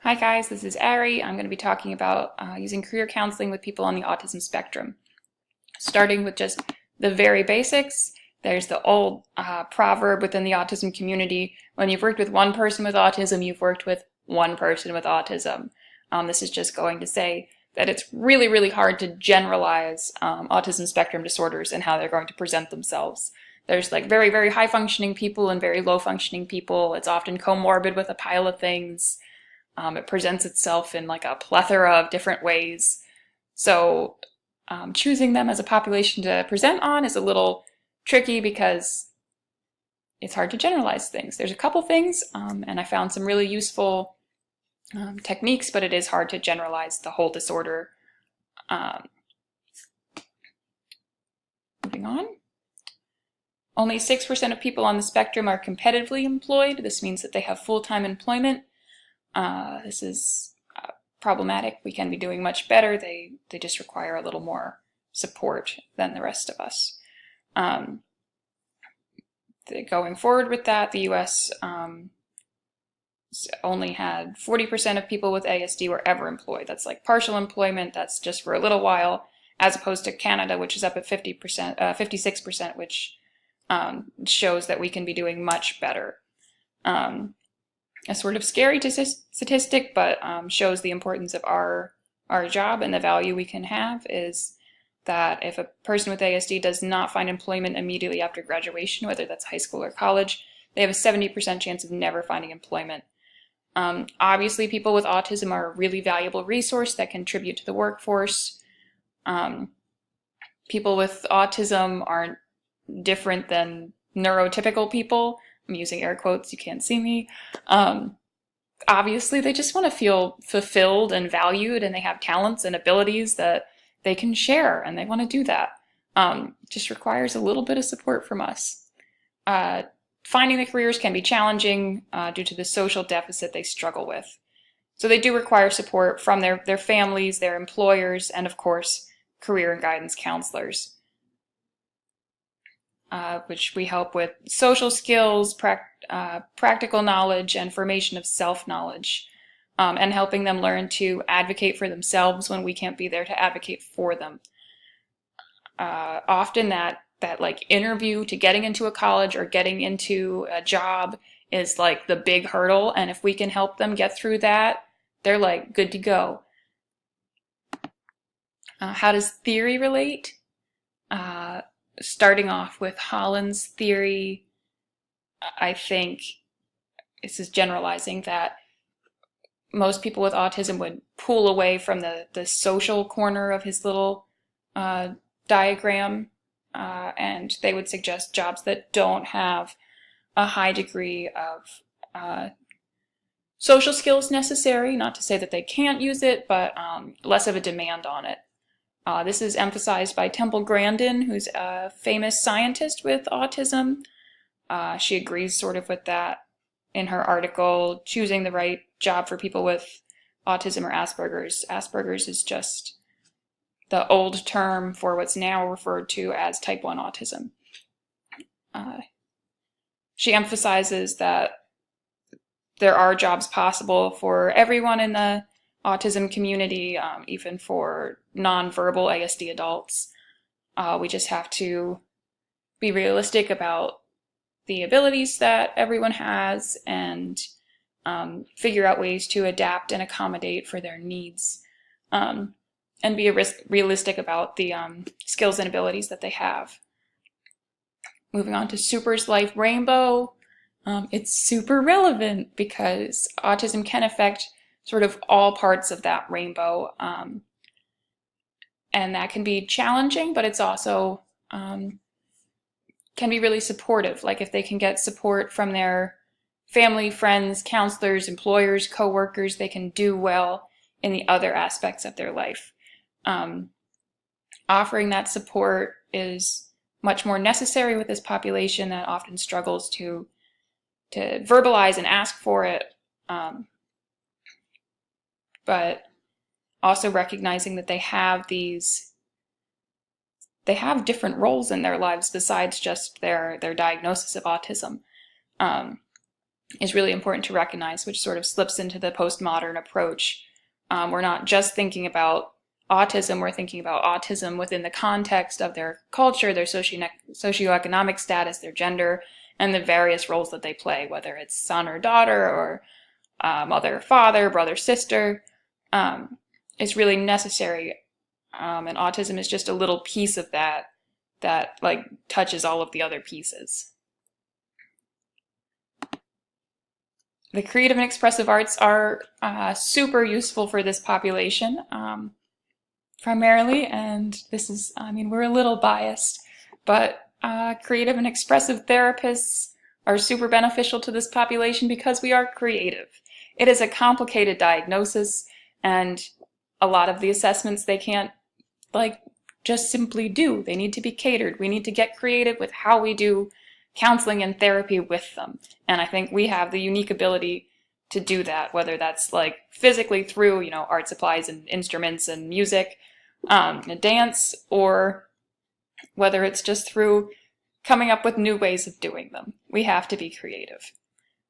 Hi guys, this is Ari. I'm going to be talking about using career counseling with people on the autism spectrum. Starting with just the very basics, there's the old proverb within the autism community: when you've worked with one person with autism, you've worked with one person with autism. This is just going to say that it's really, really hard to generalize autism spectrum disorders and how they're going to present themselves. There's like very, very high functioning people and very low functioning people. It's often comorbid with a pile of things. It presents itself in like a plethora of different ways. So choosing them as a population to present on is a little tricky because it's hard to generalize things. There's a couple things, and I found some really useful techniques, but it is hard to generalize the whole disorder. Moving on. Only 6% of people on the spectrum are competitively employed. This means that they have full-time employment. This is problematic. We can be doing much better. They just require a little more support than the rest of us. Going forward with that, the US only had 40% of people with ASD were ever employed. That's like partial employment. That's just for a little while, as opposed to Canada, which is up at 50%, 56%, which shows that we can be doing much better. A sort of scary statistic, but shows the importance of our job and the value we can have, is that if a person with ASD does not find employment immediately after graduation, whether that's high school or college, they have a 70% chance of never finding employment. Obviously, people with autism are a really valuable resource that contribute to the workforce. People with autism aren't different than neurotypical people. I'm using air quotes, you can't see me. Obviously, they just want to feel fulfilled and valued, and they have talents and abilities that they can share, and they want to do that. Just requires a little bit of support from us. Finding the careers can be challenging due to the social deficit they struggle with. So they do require support from their families, their employers, and of course, career and guidance counselors. Which we help with social skills, practical knowledge, and formation of self-knowledge, and helping them learn to advocate for themselves when we can't be there to advocate for them. Often that like interview to getting into a college or getting into a job is like the big hurdle, and if we can help them get through that, they're like good to go. How does theory relate? Starting off with Holland's theory, I think this is generalizing that most people with autism would pull away from the social corner of his little diagram, and they would suggest jobs that don't have a high degree of social skills necessary. Not to say that they can't use it, but less of a demand on it. This is emphasized by Temple Grandin, who's a famous scientist with autism. She agrees sort of with that in her article, Choosing the Right Job for People with Autism or Asperger's. Asperger's is just the old term for what's now referred to as type 1 autism. She emphasizes that there are jobs possible for everyone in the autism community, even for nonverbal ASD adults. We just have to be realistic about the abilities that everyone has and figure out ways to adapt and accommodate for their needs, and be realistic about the skills and abilities that they have. Moving on to Super's Life Rainbow. It's super relevant because autism can affect sort of all parts of that rainbow. And that can be challenging, but it's also can be really supportive. Like if they can get support from their family, friends, counselors, employers, coworkers, they can do well in the other aspects of their life. Offering that support is much more necessary with this population that often struggles to verbalize and ask for it. But also recognizing that they have different roles in their lives besides just their diagnosis of autism. is really important to recognize, which sort of slips into the postmodern approach. We're not just thinking about autism, we're thinking about autism within the context of their culture, their socioeconomic status, their gender, and the various roles that they play, whether it's son or daughter, or mother, father, brother, sister. Is really necessary, and autism is just a little piece of that like touches all of the other pieces. The creative and expressive arts are super useful for this population, primarily, and this is, I mean, we're a little biased, but creative and expressive therapists are super beneficial to this population because we are creative. It is a complicated diagnosis, and a lot of the assessments they can't like just simply do. They need to be catered. We need to get creative with how we do counseling and therapy with them. And I think we have the unique ability to do that, whether that's like physically through, you know, art supplies and instruments and music, and dance, or whether it's just through coming up with new ways of doing them. We have to be creative.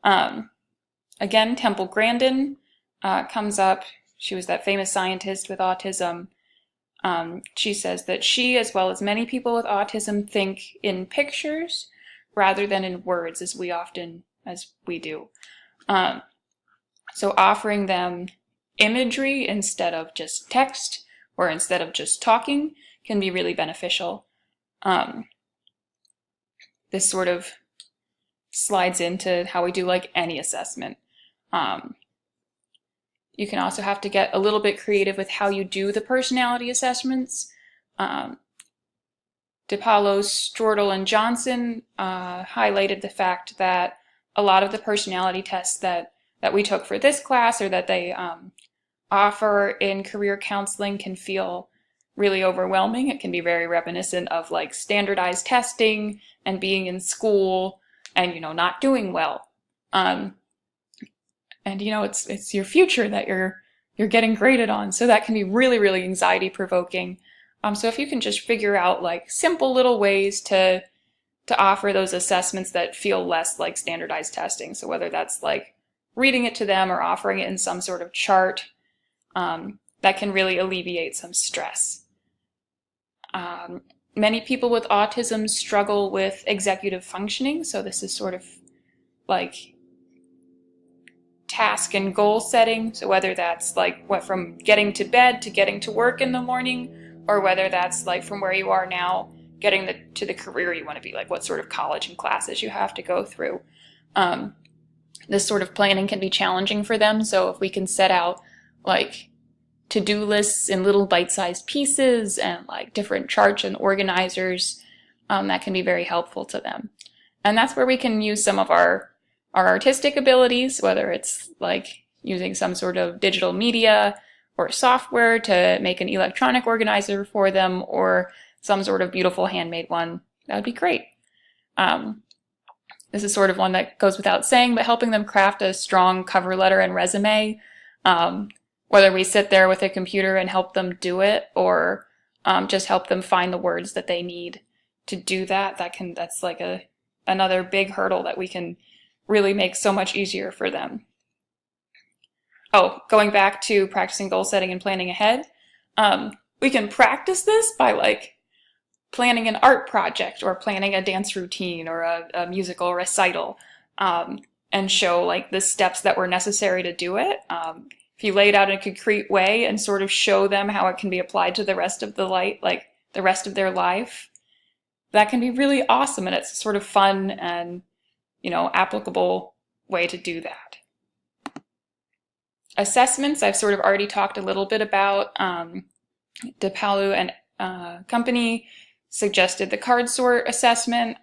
Again, Temple Grandin comes up. She was that famous scientist with autism. She says that she, as well as many people with autism, think in pictures rather than in words as we do. So offering them imagery instead of just text or instead of just talking can be really beneficial. This sort of slides into how we do like any assessment. You can also have to get a little bit creative with how you do the personality assessments. DePaulo, Strodel, and Johnson highlighted the fact that a lot of the personality tests that we took for this class, or that they offer in career counseling, can feel really overwhelming. It can be very reminiscent of like standardized testing and being in school and, you know, not doing well. And, you know, it's your future that you're getting graded on. So that can be really, really anxiety provoking. So if you can just figure out like simple little ways to offer those assessments that feel less like standardized testing. So whether that's like reading it to them or offering it in some sort of chart, that can really alleviate some stress. Many people with autism struggle with executive functioning. So this is sort of like task and goal setting. So whether that's like from getting to bed to getting to work in the morning, or whether that's like from where you are now, getting to the career you want to be, like what sort of college and classes you have to go through. This sort of planning can be challenging for them. So if we can set out like to-do lists in little bite-sized pieces and like different charts and organizers, that can be very helpful to them. And that's where we can use some of our artistic abilities, whether it's like using some sort of digital media or software to make an electronic organizer for them, or some sort of beautiful handmade one. That would be great. This is sort of one that goes without saying, but helping them craft a strong cover letter and resume, whether we sit there with a computer and help them do it, or just help them find the words that they need to do that. That's like another big hurdle that we can really make so much easier for them. Oh, going back to practicing goal setting and planning ahead, we can practice this by like planning an art project or planning a dance routine or a musical recital, and show like the steps that were necessary to do it. If you lay it out in a concrete way and sort of show them how it can be applied to the rest of the rest of their life, that can be really awesome, and it's a sort of fun and, you know, applicable way to do that. Assessments, I've sort of already talked a little bit about. DePaulo and company suggested the card sort assessment.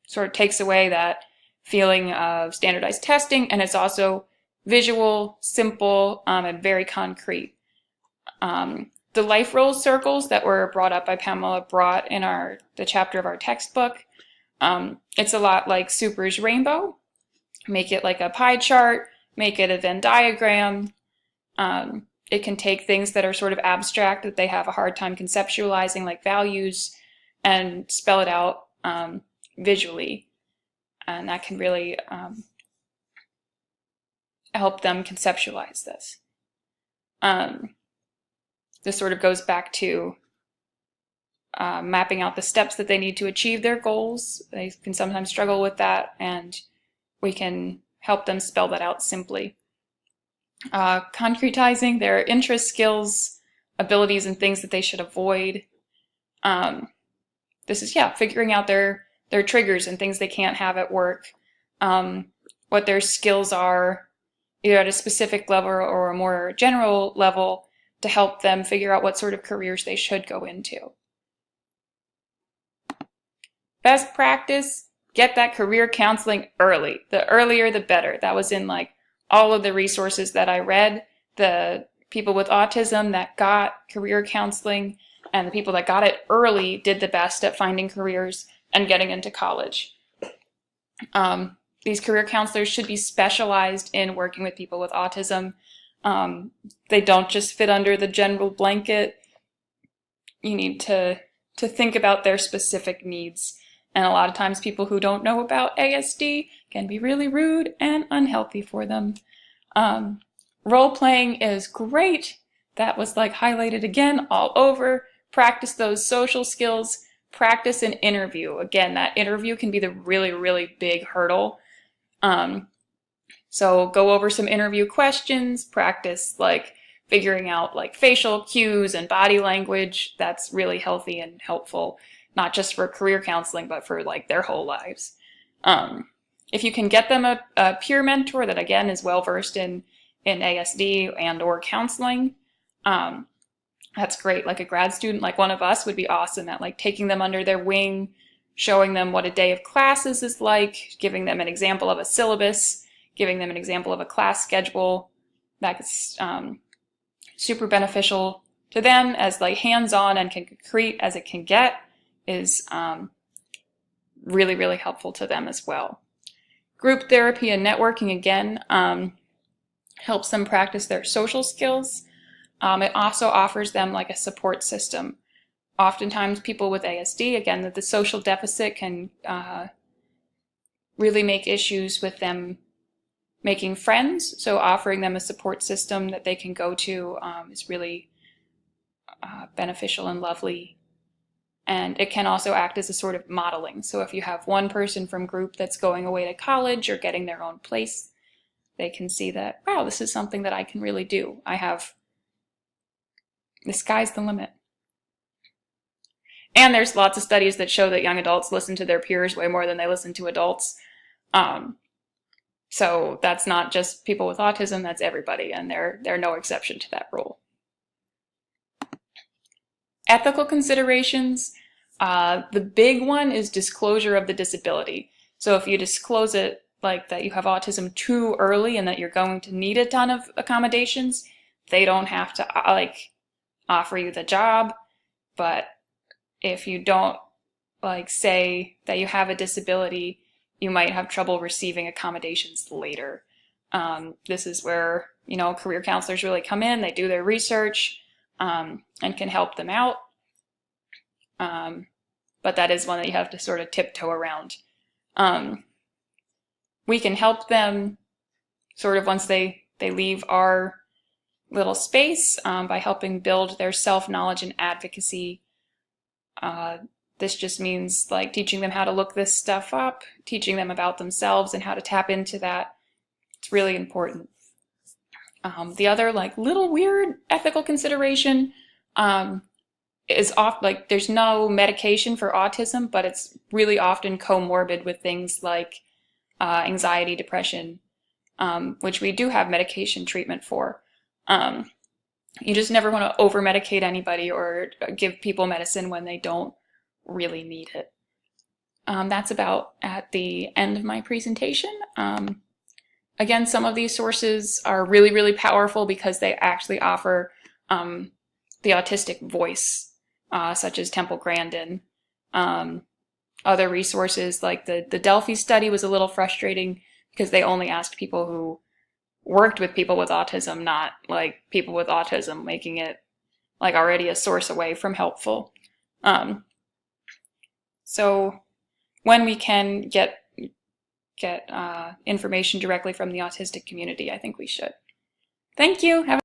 Sort of takes away that feeling of standardized testing, and it's also visual, simple, and very concrete. The life role circles that were brought up by Pamela brought in the chapter of our textbook, it's a lot like Super's rainbow. Make it like a pie chart, make it a Venn diagram. It can take things that are sort of abstract, that they have a hard time conceptualizing, like values, and spell it out visually. And that can really help them conceptualize this. This sort of goes back to mapping out the steps that they need to achieve their goals. They can sometimes struggle with that, and we can help them spell that out simply. Concretizing their interests, skills, abilities, and things that they should avoid. This is, figuring out their triggers and things they can't have at work, what their skills are, either at a specific level or a more general level, to help them figure out what sort of careers they should go into. Best practice, get that career counseling early. The earlier the better. That was in like all of the resources that I read. The people with autism that got career counseling and the people that got it early did the best at finding careers and getting into college. These career counselors should be specialized in working with people with autism. They don't just fit under the general blanket. You need to think about their specific needs. And a lot of times people who don't know about ASD can be really rude and unhealthy for them. Role-playing is great. That was like highlighted again all over. Practice those social skills. Practice an interview. Again, that interview can be the really, really big hurdle. So go over some interview questions. Practice like figuring out like facial cues and body language. That's really healthy and helpful, not just for career counseling, but for like their whole lives. If you can get them a peer mentor that again is well-versed in ASD and or counseling, that's great. Like a grad student, like one of us, would be awesome at like taking them under their wing, showing them what a day of classes is like, giving them an example of a syllabus, giving them an example of a class schedule. That's super beneficial to them, as like hands-on and concrete as it can get, is really, really helpful to them as well. Group therapy and networking, again, helps them practice their social skills. It also offers them like a support system. Oftentimes people with ASD, again, that the social deficit can really make issues with them making friends. So offering them a support system that they can go to is really beneficial and lovely. And it can also act as a sort of modeling. So if you have one person from group that's going away to college or getting their own place, they can see that, wow, this is something that I can really do. The sky's the limit. And there's lots of studies that show that young adults listen to their peers way more than they listen to adults. So that's not just people with autism, that's everybody, and they're no exception to that rule. Ethical considerations. The big one is disclosure of the disability. So if you disclose it like that you have autism too early and that you're going to need a ton of accommodations, they don't have to like offer you the job. But if you don't like say that you have a disability, you might have trouble receiving accommodations later. This is where, career counselors really come in. They do their research and can help them out. But that is one that you have to sort of tiptoe around. We can help them sort of once they leave our little space by helping build their self-knowledge and advocacy. This just means like teaching them how to look this stuff up, teaching them about themselves and how to tap into that. It's really important. The other like little weird ethical consideration is like there's no medication for autism, but it's really often comorbid with things like anxiety, depression, which we do have medication treatment for. You just never want to over-medicate anybody or give people medicine when they don't really need it. That's about at the end of my presentation. Again, some of these sources are really, really powerful because they actually offer the autistic voice, such as Temple Grandin. Other resources like the Delphi study was a little frustrating because they only asked people who worked with people with autism, not like people with autism, making it like already a source away from helpful. So when we can get get information directly from the autistic community, I think we should. Thank you.